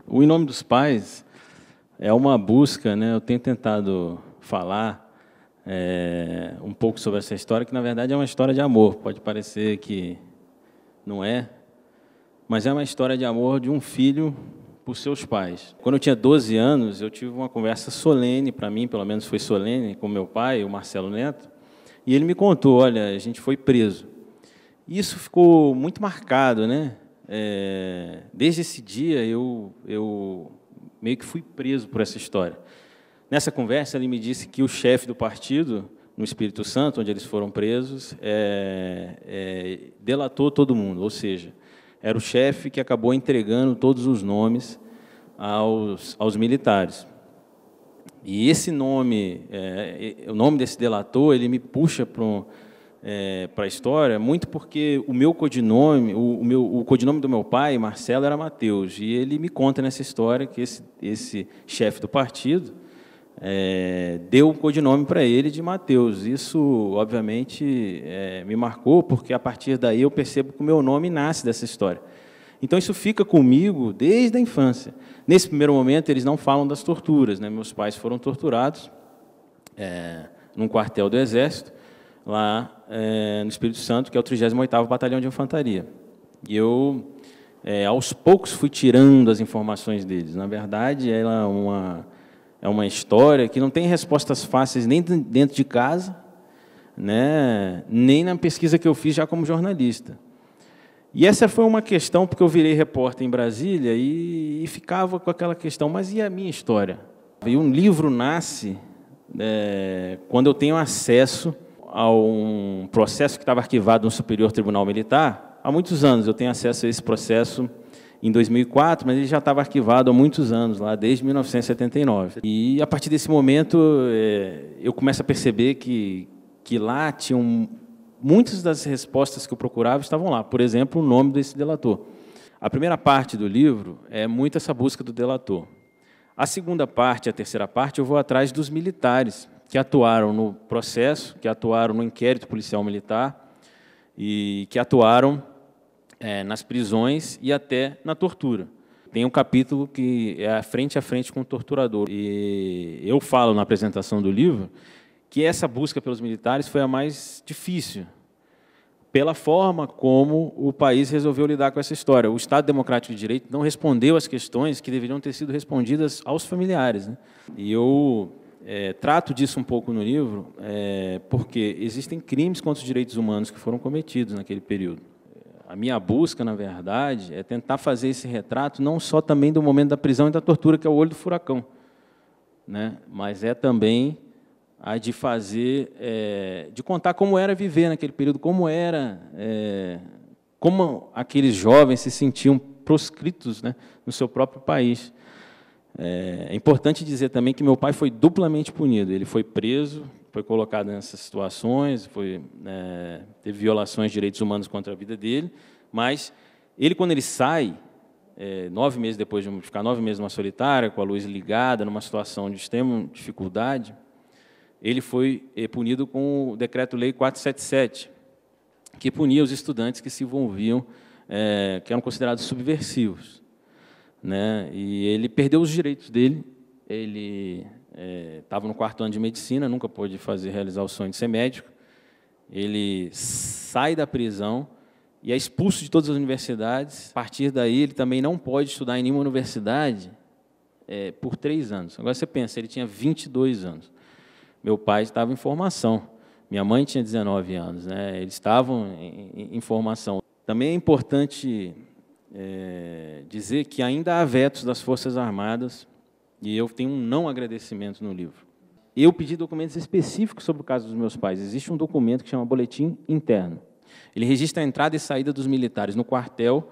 O Em Nome dos Pais é uma busca, né? Eu tenho tentado falar um pouco sobre essa história, que, na verdade, é uma história de amor. Pode parecer que não é, mas é uma história de amor de um filho por seus pais. Quando eu tinha 12 anos, eu tive uma conversa solene, para mim, pelo menos foi solene, com meu pai, o Marcelo Neto, e ele me contou, olha, a gente foi preso. E isso ficou muito marcado, né? Desde esse dia, eu meio que fui preso por essa história. Nessa conversa, ele me disse que o chefe do partido, no Espírito Santo, onde eles foram presos, delatou todo mundo, ou seja, era o chefe que acabou entregando todos os nomes aos militares. E esse nome, o nome desse delator, ele me puxa para a história, muito porque o meu codinome, o codinome do meu pai, Marcelo, era Mateus, e ele me conta nessa história que esse chefe do partido deu o codinome para ele de Mateus. Isso, obviamente, me marcou, porque a partir daí eu percebo que o meu nome nasce dessa história. Então, isso fica comigo desde a infância. Nesse primeiro momento, eles não falam das torturas, né? Meus pais foram torturados num quartel do Exército, lá no Espírito Santo, que é o 38º Batalhão de Infantaria. E eu, aos poucos, fui tirando as informações deles. Na verdade, ela é uma história que não tem respostas fáceis nem dentro de casa, né, nem na pesquisa que eu fiz já como jornalista. E essa foi uma questão, porque eu virei repórter em Brasília e ficava com aquela questão, mas e a minha história? E um livro nasce quando eu tenho acesso a um processo que estava arquivado no Superior Tribunal Militar. Há muitos anos eu tenho acesso a esse processo, em 2004, mas ele já estava arquivado há muitos anos, lá desde 1979. E, a partir desse momento, eu começo a perceber que lá tinham muitas das respostas que eu procurava estavam lá. Por exemplo, o nome desse delator. A primeira parte do livro é muito essa busca do delator. A segunda parte, a terceira parte, eu vou atrás dos militares que atuaram no processo, que atuaram no inquérito policial militar e que atuaram nas prisões e até na tortura. Tem um capítulo que é frente a frente com o torturador. E eu falo na apresentação do livro que essa busca pelos militares foi a mais difícil, pela forma como o país resolveu lidar com essa história. O Estado Democrático de Direito não respondeu às questões que deveriam ter sido respondidas aos familiares, né? E eu trato disso um pouco no livro, porque existem crimes contra os direitos humanos que foram cometidos naquele período. A minha busca, na verdade, é tentar fazer esse retrato não só também do momento da prisão e da tortura, que é o olho do furacão, né? Mas é também a de fazer, de contar como era viver naquele período, como aqueles jovens se sentiam proscritos, né, no seu próprio país. É importante dizer também que meu pai foi duplamente punido. Ele foi preso, foi colocado nessas situações, teve violações de direitos humanos contra a vida dele, mas ele, quando ele sai, 9 meses depois de ficar 9 meses numa solitária, com a luz ligada, numa situação de extrema dificuldade, ele foi punido com o Decreto-Lei 477, que punia os estudantes que se envolviam, que eram considerados subversivos, né? E ele perdeu os direitos dele. Ele estava no 4º ano de medicina, nunca pôde realizar o sonho de ser médico. Ele sai da prisão e é expulso de todas as universidades. A partir daí, ele também não pode estudar em nenhuma universidade por 3 anos. Agora, você pensa, ele tinha 22 anos. Meu pai estava em formação, minha mãe tinha 19 anos, né? Eles estavam em formação. Também é importante dizer que ainda há vetos das Forças Armadas, e eu tenho um não agradecimento no livro. Eu pedi documentos específicos sobre o caso dos meus pais. Existe um documento que chama Boletim Interno. Ele registra a entrada e saída dos militares no quartel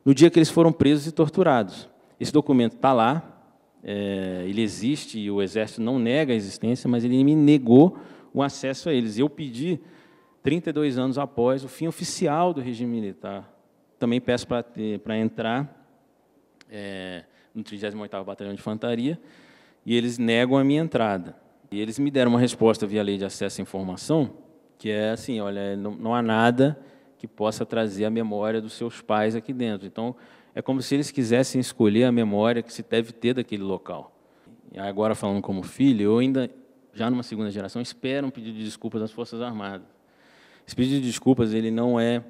no dia que eles foram presos e torturados. Esse documento está lá, ele existe e o Exército não nega a existência, mas ele me negou o acesso a eles. Eu pedi, 32 anos após o fim oficial do regime militar, também peço para entrar no 38º Batalhão de Infantaria, e eles negam a minha entrada. E eles me deram uma resposta via lei de acesso à informação, que é assim, olha, não há nada que possa trazer a memória dos seus pais aqui dentro. Então, é como se eles quisessem escolher a memória que se deve ter daquele local. E agora, falando como filho, eu ainda, já numa segunda geração, espero um pedido de desculpas das Forças Armadas. Esse pedido de desculpas ele não é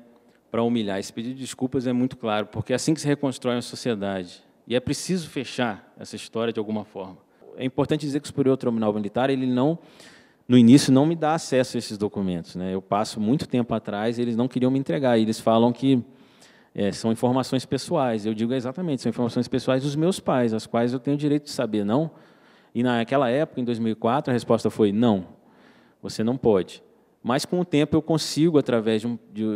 para humilhar, esse pedido de desculpas é muito claro, porque é assim que se reconstrói uma sociedade. E é preciso fechar essa história de alguma forma. É importante dizer que o Superior Tribunal Militar, ele não, no início, não me dá acesso a esses documentos, né? Eu passo muito tempo atrás, eles não queriam me entregar, e eles falam que são informações pessoais. Eu digo exatamente, são informações pessoais dos meus pais, as quais eu tenho o direito de saber, não? E naquela época, em 2004, a resposta foi não, você não pode. Mas, com o tempo, eu consigo, através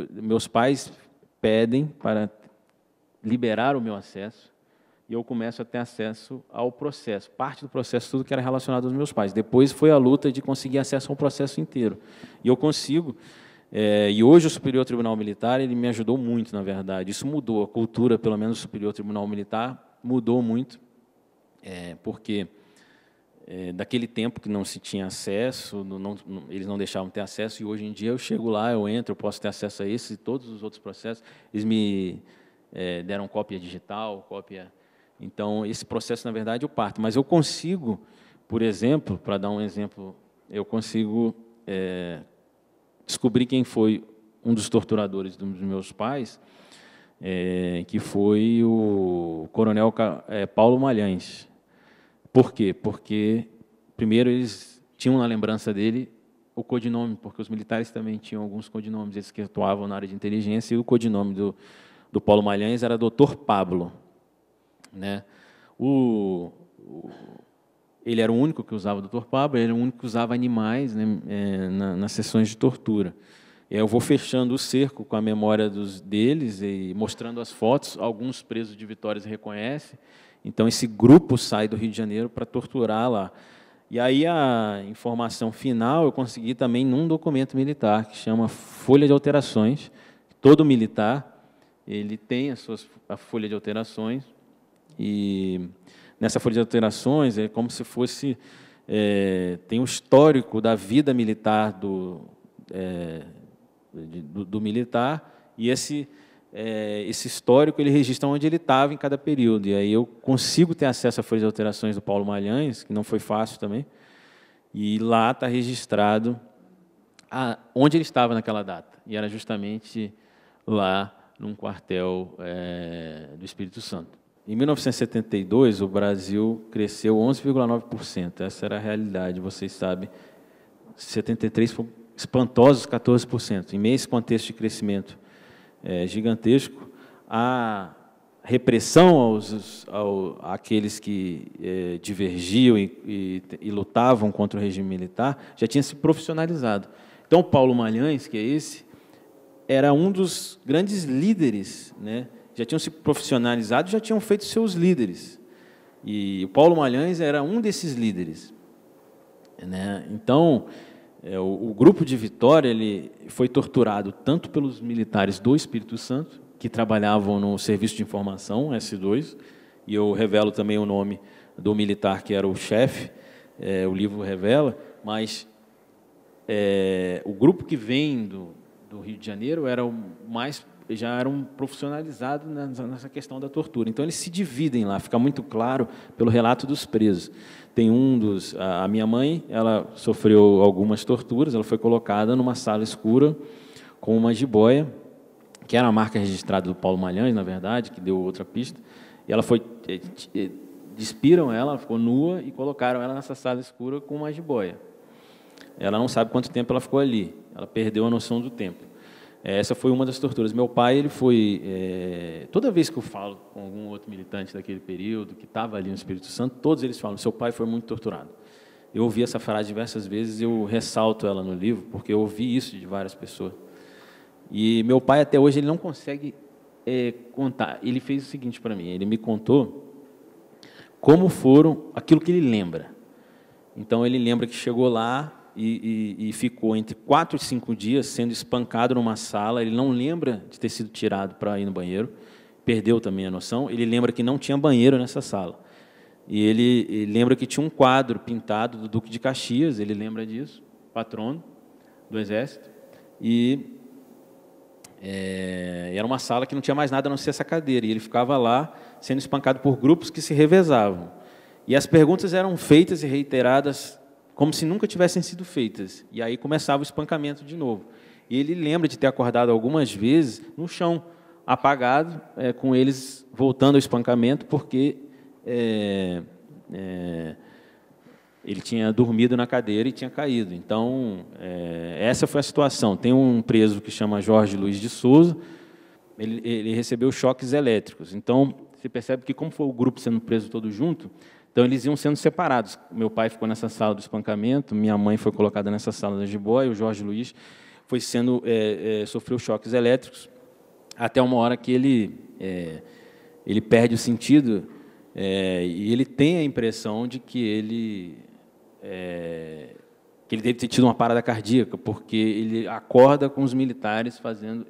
meus pais pedem para liberar o meu acesso, e eu começo a ter acesso ao processo, parte do processo, tudo que era relacionado aos meus pais. Depois foi a luta de conseguir acesso ao processo inteiro. E eu consigo, e hoje o Superior Tribunal Militar ele me ajudou muito, na verdade. Isso mudou, a cultura, pelo menos do Superior Tribunal Militar, mudou muito, porque daquele tempo que não se tinha acesso, eles não deixavam ter acesso, e hoje em dia eu chego lá, eu entro, eu posso ter acesso a esse e todos os outros processos. Eles me deram cópia digital, cópia... Então, esse processo, na verdade, eu parto. Mas eu consigo, por exemplo, para dar um exemplo, eu consigo descobrir quem foi um dos torturadores dos meus pais, que foi o coronel Paulo Malhães. Por quê? Porque, primeiro, eles tinham na lembrança dele o codinome, porque os militares também tinham alguns codinomes, eles que atuavam na área de inteligência, e o codinome do Paulo Malhães era Dr. Pablo. Né? Ele era o único que usava o Dr. Pablo, ele era o único que usava animais, né, nas sessões de tortura. E aí eu vou fechando o cerco com a memória deles e mostrando as fotos. Alguns presos de Vitória reconhecem. Então, esse grupo sai do Rio de Janeiro para torturar lá. E aí a informação final eu consegui também num documento militar, que chama Folha de Alterações. Todo militar ele tem a folha de alterações, e nessa folha de alterações é como se fosse... tem um histórico da vida militar do militar, e esse histórico ele registra onde ele estava em cada período. E aí eu consigo ter acesso à folha de alterações do Paulo Malhães, que não foi fácil também, e lá está registrado onde ele estava naquela data. E era justamente lá num quartel do Espírito Santo. Em 1972, o Brasil cresceu 11,9%. Essa era a realidade, vocês sabem. 73 foi espantosos 14%. Em meio a esse contexto de crescimento gigantesco, a repressão àqueles que divergiam e lutavam contra o regime militar já tinha se profissionalizado. Então, Paulo Malhães, que é esse, era um dos grandes líderes, né? Já tinham se profissionalizado, já tinham feito seus líderes. E o Paulo Malhães era um desses líderes, né? Então, o grupo de Vitória ele foi torturado tanto pelos militares do Espírito Santo, que trabalhavam no Serviço de Informação, S2, e eu revelo também o nome do militar que era o chefe, o livro revela, mas o grupo que vem do Rio de Janeiro já eram profissionalizados nessa questão da tortura. Então, eles se dividem lá, fica muito claro pelo relato dos presos. Tem a minha mãe, ela sofreu algumas torturas, ela foi colocada numa sala escura com uma jiboia, que era a marca registrada do Paulo Malhães, na verdade, que deu outra pista, e ela despiram ela ficou nua e colocaram ela nessa sala escura com uma jiboia. Ela não sabe quanto tempo ela ficou ali, ela perdeu a noção do tempo. Essa foi uma das torturas. Meu pai, ele foi... toda vez que eu falo com algum outro militante daquele período, que estava ali no Espírito Santo, todos eles falam, seu pai foi muito torturado. Eu ouvi essa frase diversas vezes, eu ressalto ela no livro, porque eu ouvi isso de várias pessoas. E meu pai, até hoje, ele não consegue contar. Ele fez o seguinte para mim, ele me contou como foram aquilo que ele lembra. Então, ele lembra que chegou lá, e ficou entre 4 e 5 dias sendo espancado numa sala. Ele não lembra de ter sido tirado para ir no banheiro, perdeu também a noção. Ele lembra que não tinha banheiro nessa sala. e ele lembra que tinha um quadro pintado do Duque de Caxias, ele lembra disso, patrono do Exército, e era uma sala que não tinha mais nada a não ser essa cadeira, e ele ficava lá sendo espancado por grupos que se revezavam. E as perguntas eram feitas e reiteradas como se nunca tivessem sido feitas. E aí começava o espancamento de novo. E ele lembra de ter acordado algumas vezes no chão, apagado, com eles voltando ao espancamento, porque ele tinha dormido na cadeira e tinha caído. Então, essa foi a situação. Tem um preso que chama Jorge Luiz de Souza, ele recebeu choques elétricos. Então, você percebe que, como foi o grupo sendo preso todo junto, então eles iam sendo separados. Meu pai ficou nessa sala do espancamento, minha mãe foi colocada nessa sala da jiboia, o Jorge Luiz sofreu choques elétricos, até uma hora que ele perde o sentido, e ele tem a impressão de que ele deve ter tido uma parada cardíaca, porque ele acorda com os militares fazendo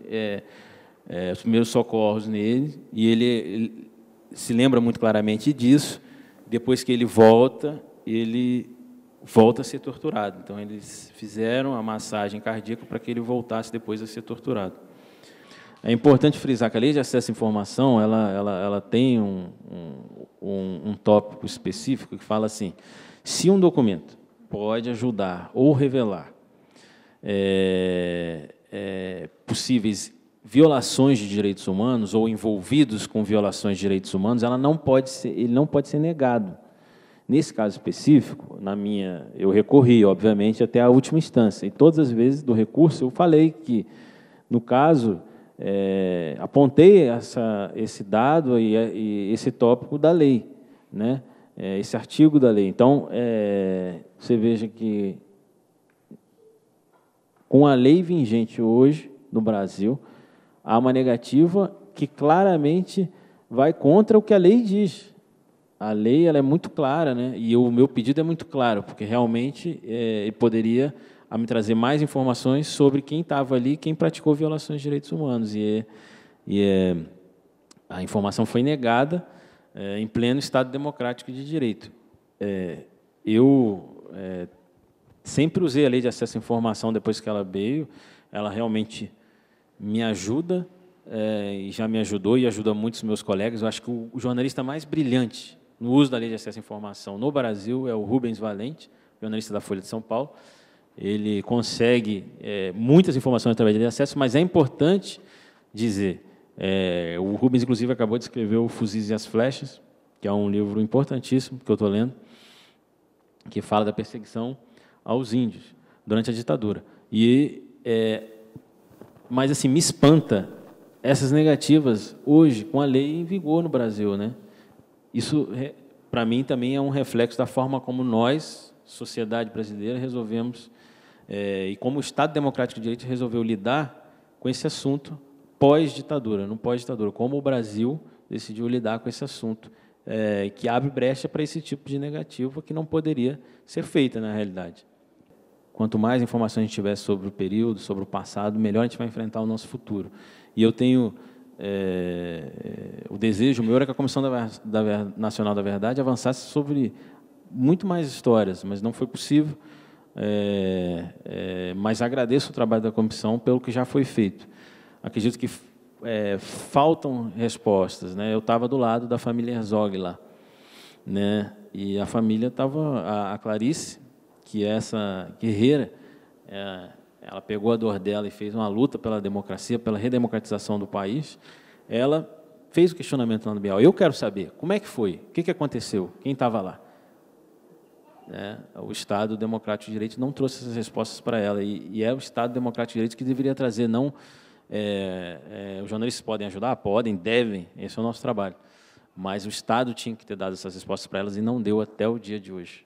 os primeiros socorros nele, e ele se lembra muito claramente disso. Depois que ele volta a ser torturado. Então, eles fizeram a massagem cardíaca para que ele voltasse depois a ser torturado. É importante frisar que a Lei de Acesso à Informação ela tem um tópico específico que fala assim: se um documento pode ajudar ou revelar possíveis violações de direitos humanos ou envolvidos com violações de direitos humanos, ele não pode ser negado. Nesse caso específico, eu recorri, obviamente, até a última instância. E todas as vezes do recurso eu falei que, no caso, apontei esse dado e esse tópico da lei, né? Esse artigo da lei. Então, você veja que, com a lei vigente hoje no Brasil, há uma negativa que claramente vai contra o que a lei diz. A lei ela é muito clara, né? E o meu pedido é muito claro, porque realmente ele poderia me trazer mais informações sobre quem estava ali, quem praticou violações de direitos humanos. A informação foi negada em pleno Estado democrático de direito. Eu sempre usei a Lei de Acesso à Informação depois que ela veio, ela realmente me ajuda, e já me ajudou e ajuda muitos meus colegas. Eu acho que o jornalista mais brilhante no uso da Lei de Acesso à Informação no Brasil é o Rubens Valente, jornalista da Folha de São Paulo. Ele consegue muitas informações através da Lei de Acesso, mas é importante dizer, o Rubens, inclusive, acabou de escrever o Fuzis e as Flechas, que é um livro importantíssimo, que eu estou lendo, que fala da perseguição aos índios durante a ditadura. Mas, assim, me espanta essas negativas hoje, com a lei em vigor no Brasil, né? Isso, para mim, também é um reflexo da forma como nós, sociedade brasileira, resolvemos, e como o Estado Democrático de Direito resolveu lidar com esse assunto pós-ditadura, não pós-ditadura, como o Brasil decidiu lidar com esse assunto, que abre brecha para esse tipo de negativa que não poderia ser feita, na realidade. Quanto mais informações a gente tiver sobre o período, sobre o passado, melhor a gente vai enfrentar o nosso futuro. E eu tenho o desejo meu era que a Comissão Nacional da Verdade avançasse sobre muito mais histórias, mas não foi possível. Mas agradeço o trabalho da comissão pelo que já foi feito. Acredito que faltam respostas, né? Eu estava do lado da família Herzog lá, né? E a família estava, a Clarice, que é essa guerreira, ela pegou a dor dela e fez uma luta pela democracia, pela redemocratização do país. Ela fez o questionamento lá no Bial. Eu quero saber como é que foi, o que aconteceu, quem estava lá. O Estado Democrático de Direito não trouxe essas respostas para ela, e é o Estado Democrático de Direito que deveria trazer, não... os jornalistas podem ajudar? Podem, devem, esse é o nosso trabalho. Mas o Estado tinha que ter dado essas respostas para elas e não deu até o dia de hoje.